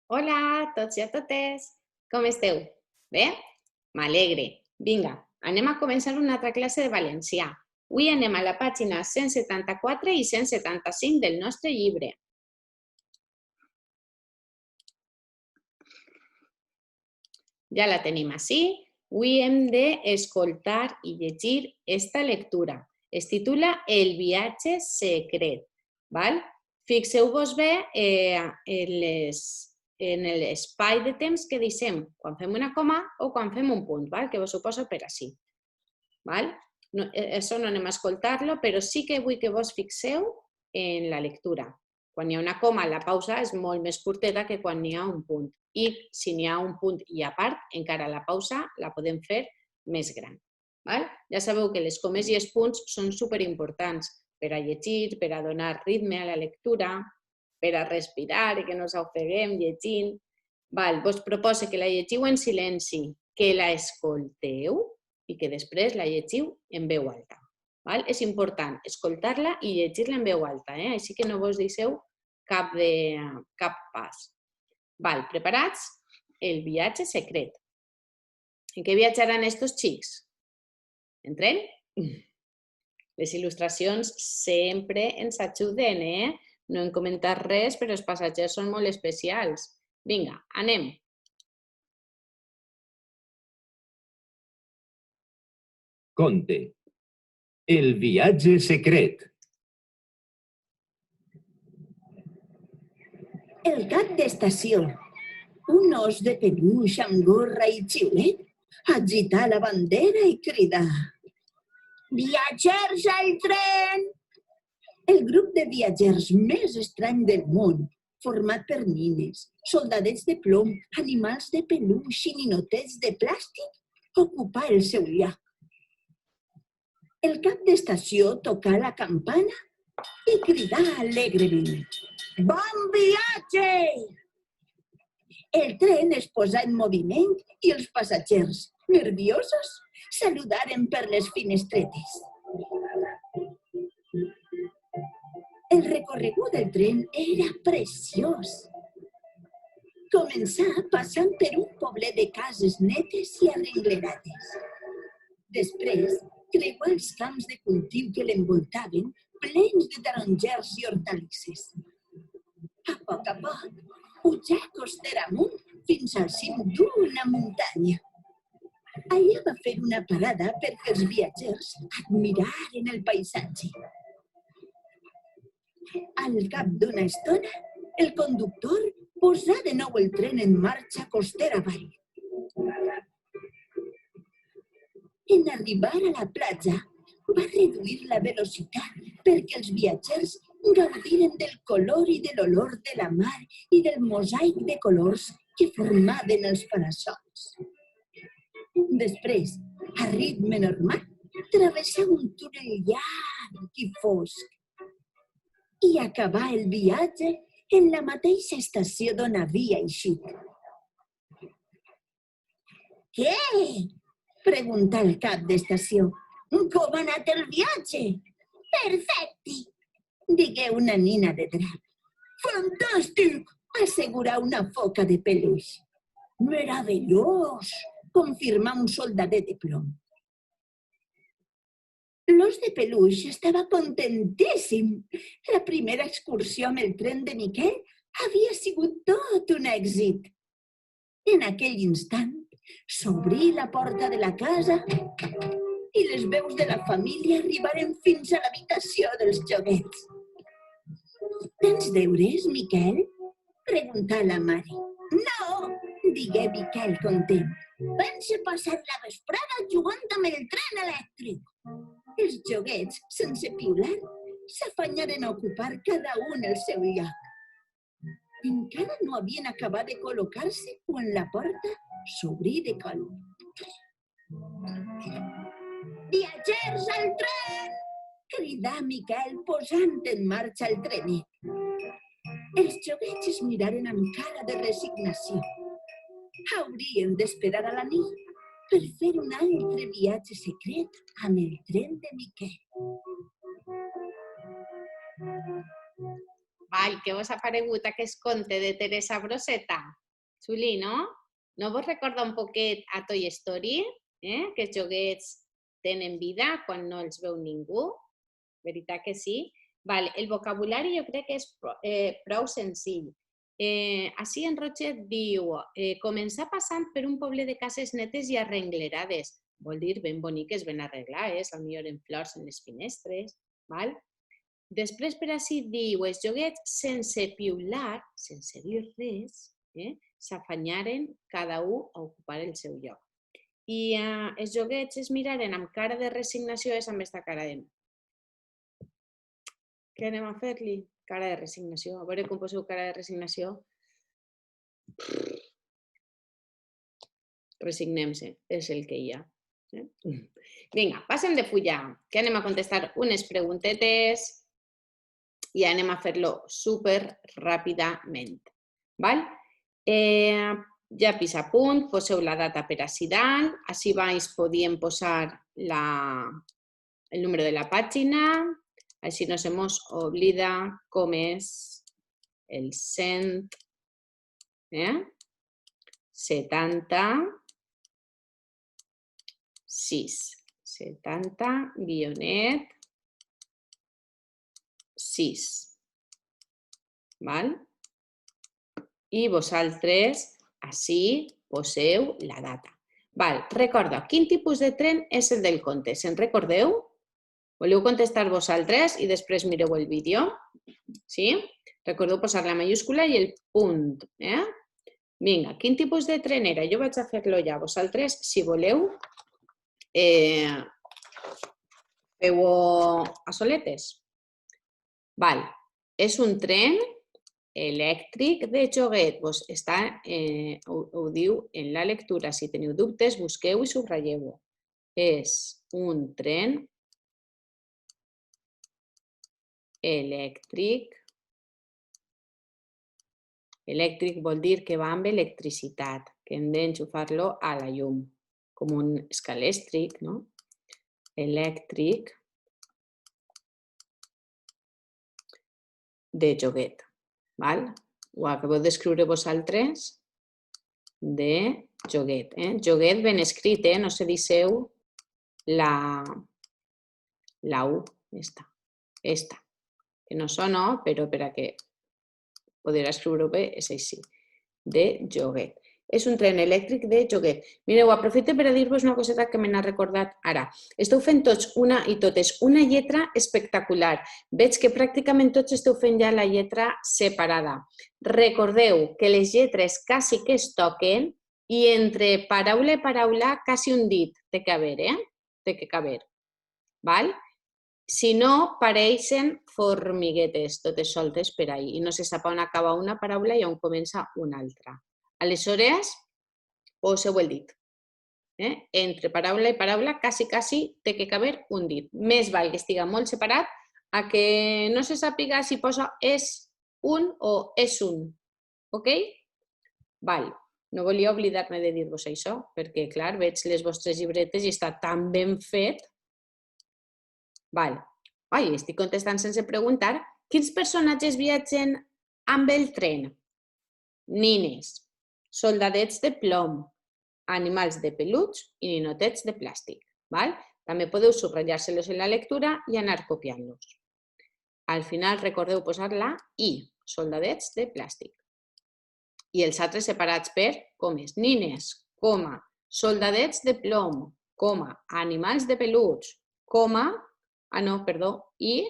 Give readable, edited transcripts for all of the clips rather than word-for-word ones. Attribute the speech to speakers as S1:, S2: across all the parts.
S1: Hola a tots i a totes, com esteu? Bé? M'alegre. Vinga, anem a començar una altra classe de valencià. Avui anem a la pàgina 174 i 175 del nostre llibre. Ja la tenim ací. Avui hem d'escoltar i llegir esta lectura. Es titula El viatge secret. Val? Fixeu-vos bé en l'espai de temps que deixem quan fem una coma o quan fem un punt, val? Que vos ho poso per ací. Val? No, això no anem a escoltar-lo, però sí que vull que vos fixeu en la lectura. Quan hi ha una coma, la pausa és molt més curteta que quan n'hi ha un punt. I si n'hi ha un punt i a part, encara la pausa la podem fer més gran. Val? Ja sabeu que les comes i els punts són superimportants per a llegir, per a donar ritme a la lectura, per a respirar i que no s'ofeguem llegint. Val, vos proposo que la llegiu en silenci, que la escolteu i que després la llegiu en veu alta. Val? És important escoltar-la i llegir-la en veu alta, així que no vos deixeu cap pas. Val, preparats? El viatge secret. En què viatjaran estos xics? En tren? Les il·lustracions sempre ens ajuden, No hem comentat res, però els passatgers són molt especials. Vinga, anem.
S2: Conte. El viatge secret.
S3: El cap d'estació, un os de peluix amb gorra i xiulet, agitar la bandera i cridar: «Viatgers al tren!» El grup de viatgers més estrany del món, format per nines, soldadets de plom, animals de peluix i ninotets de plàstic, ocupà el seu lloc. El cap d'estació tocà la campana i cridà alegrement: «Bon viatge!» El tren es posà en moviment i els passatgers, nerviosos, saludaren per les finestretes. El recorregut del tren era preciós. Començà passant per un poblet de cases netes i arrenglerades. Després, creuà els camps de cultiu que l'envoltaven, plens de tarongers i hortalisses. A poc, pujà costera amunt fins al cim d'una muntanya. Allà va fer una parada perquè els viatgers admiraren el paisatge. Al cap d'una estona, el conductor posà de nou el tren en marxa costera avall. En arribar a la platja, va reduir la velocitat perquè els viatgers gaudiren del color i de l'olor de la mar i del mosaic de colors que formaven els parasols. Després, a ritme normal, travessà un túnel llarg i fosc i acabà el viatge en la mateixa estació d'on havia eixit. «Què?» preguntà el cap d'estació. «Com ha anat el viatge?» «Perfecte», digué una nina de drap. «Fantàstic!» assegurà una foca de peluix. «Meravellós!» confirmà un soldadet de plom. L'os de peluix estava contentíssim. La primera excursió amb el tren de Miquel havia sigut tot un èxit. En aquell instant, s'obrí la porta de la casa i les veus de la família arribaren fins a l'habitació dels joguets. «Tens deures, Miquel?» preguntà la mare. «No», digué Miquel content. «Pense passar la vesprada jugant amb el tren elèctric». Els joguets, sense piular, s'afanyaren a ocupar cada un el seu lloc. Encara no havien acabat de col·locar-se quan la porta s'obrí de colp. «Viatgers al tren!» cridà Miquel posant en marxa el trenet. Els joguets es miraren amb cara de resignació. Haurien d'esperar a la nit per fer un altre viatge secret amb el tren de Miquel.
S1: Val, què vos ha paregut aquest conte de Teresa Broseta? Xulí, no? No vos recorda un poquet a Toy Story? Que els joguets tenen vida quan no els veu ningú? Veritat que sí? Val, el vocabulari jo crec que és prou senzill. Així en Roget diu començar passant per un poble de cases netes i arrenglerades. Vol dir ben boniques, ben arreglades, potser en flors en les finestres. Val? Després per així diu, els joguets sense piular, sense dir res, s'afanyaren cada un a ocupar el seu lloc. I els joguets es miraren amb cara de resignació és amb aquesta cara de... Què anem a fer-li? Cara de resignació. A veure com poseu cara de resignació. Resignem-se, és el que hi ha. Vinga, passem de fulla, que anem a contestar unes preguntetes i anem a fer-lo super ràpidament. Val? Llapis a punt, poseu la data per ací dalt, així baix podíem posar el número de la pàgina, així no se mos oblida com és el 176. 70-6. Val? I vosaltres així poseu la data. Val, recorda, quin tipus de tren és el del conte? Se'n recordeu? Voleu contestar vosaltres i després mireu el vídeo? Sí? Recordeu posar la mayúscula i el punt. Vinga, quin tipus de tren era? Jo vaig a fer-lo ja. Vosaltres, si voleu, feu-ho a soletes. Val, és un tren elèctric de joguet. Ho diu en la lectura. Si teniu dubtes, busqueu i subratlleu-ho. És un tren elèctric. Elèctric vol dir que va amb electricitat, que hem d'enxufar-lo a la llum, com un escalèstric, no? Elèctric de joguet. Val? Ho acabeu d'escriure vosaltres de joguet. Joguet ben escrit, no se deixeu la U, esta, que no sona, però per a que poder escriure-ho bé és així, de joguet. És un tren elèctric de joguet. Mireu, aprofito per a dir-vos una coseta que me n'ha recordat ara. Esteu fent tots una i totes una lletra espectacular. Veig que pràcticament tots esteu fent ja la lletra separada. Recordeu que les lletres quasi que es toquen i entre paraula i paraula quasi un dit té que haver, Té que caber. Val? Si no, pareixen formiguetes, totes soltes per ahí, i no se sap on acaba una paraula i on comença una altra. Aleshores, poseu el dit. Entre paraula i paraula, quasi té que caber un dit. Més val que estiga molt separat a que no se sàpiga si posa és un o és un. Ok? Val. No volia oblidar-me de dir-vos això, perquè, clar, veig les vostres llibretes i està tan ben fet. Val. Ai, estic contestant sense preguntar. Quins personatges viatgen amb el tren? Nines, soldadets de plom, animals de peluig i ninotets de plàstic. Val? També podeu subratllar-se-los en la lectura i anar copiant-los. Al final recordeu posar la I, soldadets de plàstic. I els altres separats per comes. Nines, coma, soldadets de plom, coma, animals de peluig, coma, i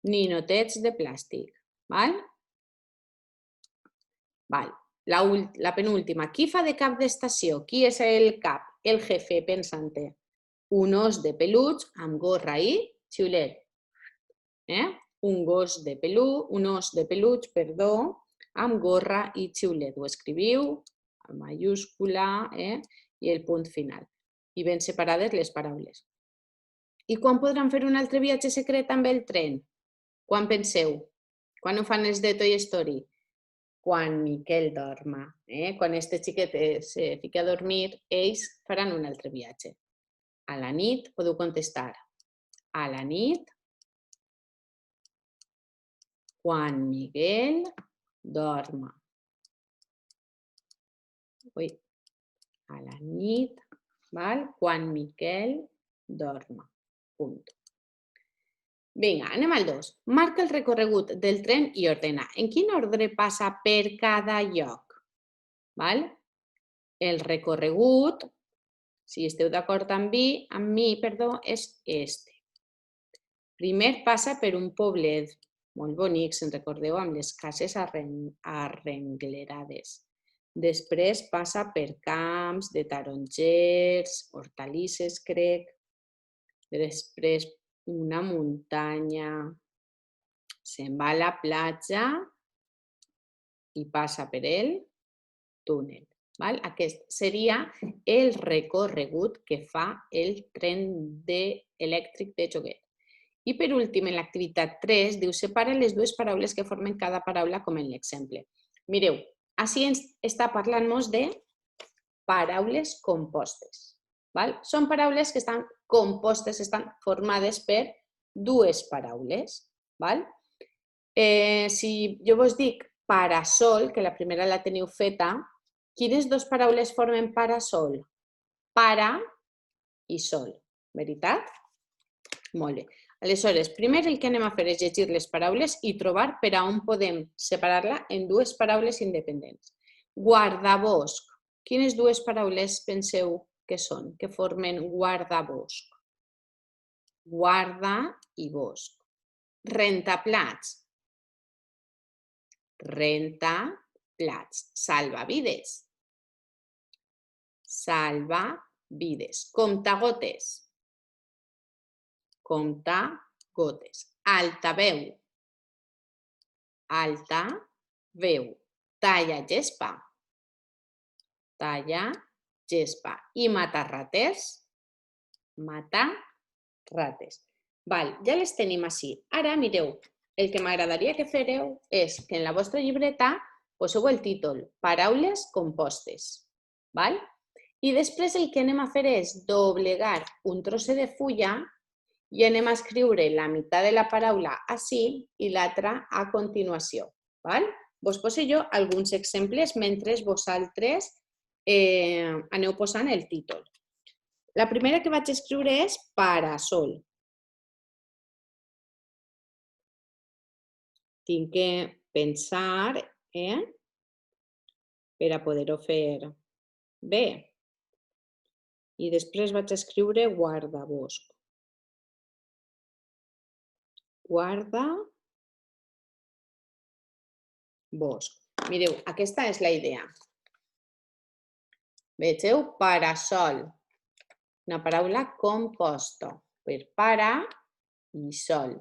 S1: ninotets de plàstic. Val? Val. La penúltima. Qui fa de cap d'estació? Qui és el cap? El jefe pensante. Un os de peluig amb gorra i xiulet. Un os de peluig, amb gorra i xiulet. Ho escriviu amb mayúscula i el punt final. I ben separades les paraules. I quan podran fer un altre viatge secret amb el tren? Quan penseu? Quan ho fan els de Toy Story? Quan Miquel dorma. Quan este xiquet se fica a dormir, ells faran un altre viatge. A la nit podeu contestar. A la nit Quan Miguel dorma. Ui, a la nit, val? Quan Miquel dorma. Punt. Vinga, anem al 2. Marca el recorregut del tren i ordena. En quin ordre passa per cada lloc? Val? El recorregut, si esteu d'acord amb mi, és este. Primer passa per un poblet molt bonic, se'n recordeu, amb les cases arrenglerades. Després passa per camps de tarongers, hortalisses, crec. Després una muntanya. Se'n va a la platja i passa per el túnel. Aquest seria el recorregut que fa el tren elèctric de joguet. I per últim, en l'activitat 3, diu separa les dues paraules que formen cada paraula com en l'exemple. Mireu, ací ens està parlant-nos de paraules compostes. Són paraules que estan compostes, estan formades per dues paraules. Si jo vos dic parasol, que la primera la teniu feta, quines dues paraules formen parasol? Para i sol, veritat? Molt bé. Aleshores, primer el que anem a fer és llegir les paraules i trobar per a on podem separar-la en dues paraules independents. Guardabosc. Quines dues paraules penseu que són, que formen guardabosc? Guarda i bosc. Rentaplats. Rentaplats. Salvavides. Salvavides. Comptagotes. Comptagotes. Altaveu. Altaveu. Tallagespa. Tallagespa. I matarrates. Matarrates. Ja les tenim ací. Ara, mireu, el que m'agradaria que fareu és que en la vostra llibreta poseu el títol Paraules compostes. I després el que anem a fer és doblegar un trosset de fulla i anem a escriure la meitat de la paraula ací i l'altra a continuació. Vos poso jo alguns exemples mentre vosaltres aneu posant el títol. La primera que vaig escriure és parasol. Tinc que pensar per a poder-ho fer bé. I després vaig escriure guardabosc. Guardabosc. Mireu, aquesta és la idea. Vegeu? Parasol. Una paraula composta. Per para i sol.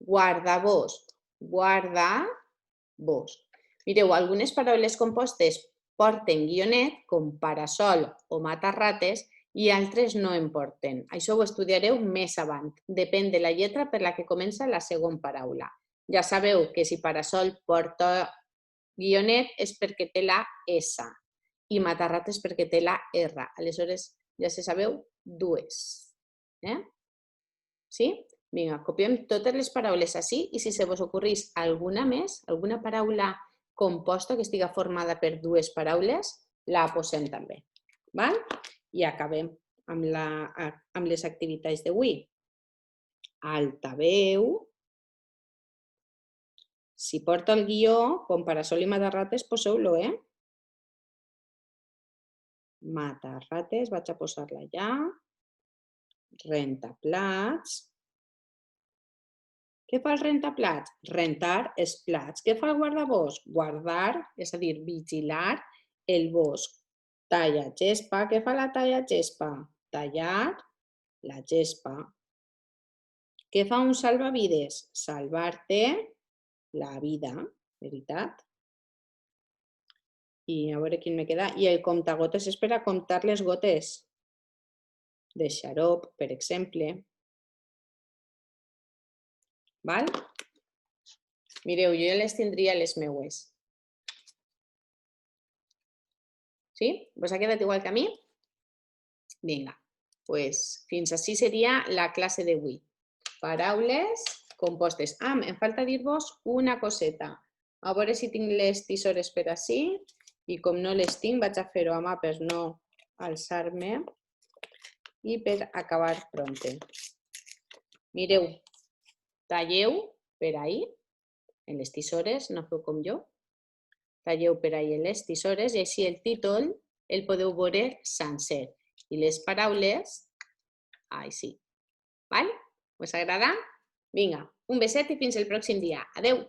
S1: Guardabosc. Guardabosc. Mireu, algunes paraules compostes porten guionet, com parasol o matarrates, i altres no en porten. Això ho estudiareu més avant. Depèn de la lletra per la que comença la segona paraula. Ja sabeu que si parasol porta guionet és perquè té la S i matarrates perquè té la R. Aleshores, ja se sabeu dues. Sí? Vinga, copiem totes les paraules així i si se vos ocorrís alguna més, alguna paraula composta que estiga formada per dues paraules, la posem també. I acabem amb les activitats d'avui. Altaveu. Si porta el guió, com parasol i matarrates, poseu-lo, Matarrates, vaig a posar-la allà. Rentaplats. Què fa el rentaplats? Rentar els plats. Què fa el guardabosc? Guardar, és a dir, vigilar el bosc. Tallagespa. Què fa la tallagespa? Tallar la gespa. Què fa un salvavides? Salvar-te la vida, veritat? I a veure quin me queda. I el comptagotes és per a comptar les gotes de xarop, per exemple. Mireu, jo ja les tindria les meues. Sí? Vos ha quedat igual que a mi? Vinga, doncs fins així seria la classe d'avui. Paraules compostes. Em falta dir-vos una coseta. A veure si tinc les tisores per ací i com no les tinc vaig a fer-ho a mà per no alçar-me i per acabar pronte. Mireu, talleu per ahí, en les tisores, no feu com jo. Talleu per ahí en les tisores i així el títol el podeu veure sencer. I les paraules, així. Val? Us agrada? Vinga, un beset i fins el pròxim dia. Adeu!